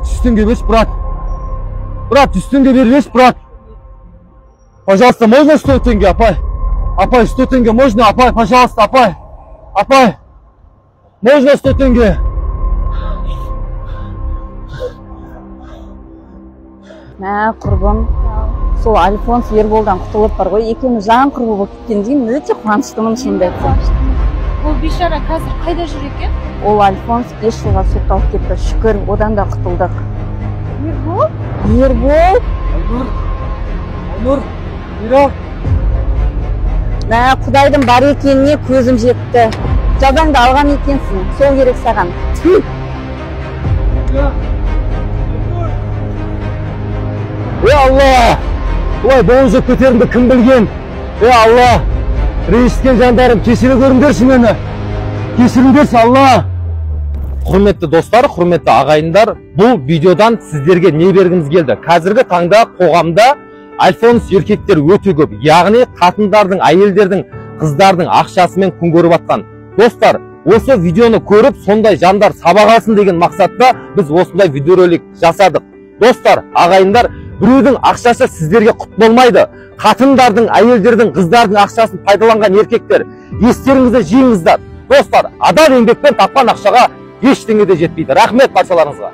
Üstünge берші, брат. Брат, üstünge берші, брат. Пожалуйста, можно 100 тенге, апай? Апай, 100 тенге можно, апай, пожалуйста, апай. Апай, можно 100 тенге? Мә, құрбым, сол Альфонс Ерболдан құтылып бар ғой, екеуміз жан құрбы болып кеткендейін, өте қуаныштымын шынымды айтсам. Ол бейшара қазір қайда жүр екен? Ол Альфонс 5 жылға сотталып кетті, шүкір, одан да құтылдық. Ербол? Ербол? Айнұр, Мира. Мә, Құдайдың бар екеніне көзім жетті. Жазаңды алған екенсің, сол керек саған. Алла! Бұлай боңызып көтерімді кім білген? Алла! Рейісткен жандарым, кешіре көріңдерші мені. Кешіріңдерші, Алла! Құрметті достар, құрметті ағайындар, бұл видеодан сіздерге не бергіміз келді? Қазіргі таңда қоғамда Альфонс еркектер өте көп. Яғни қатындардың, әйелдердің, қыздардың ақшасымен күн көріп атқан. Достар, осы видеоны көріп, сондай жандар сабақ алсын деген мақсатта біз осындай видеоролик жасадық. Достар, ағайындар, біреудің ақшасы сіздерге құт болмайды. Қатындардың, әйелдердің, қыздардың ақшасын пайдаланған еркектер, естеріңізді жиыңыздар. Достар, адал еңбекпен тапқан ақшаға ештеңе де жетпейді. Рахмет баршаларыңызға.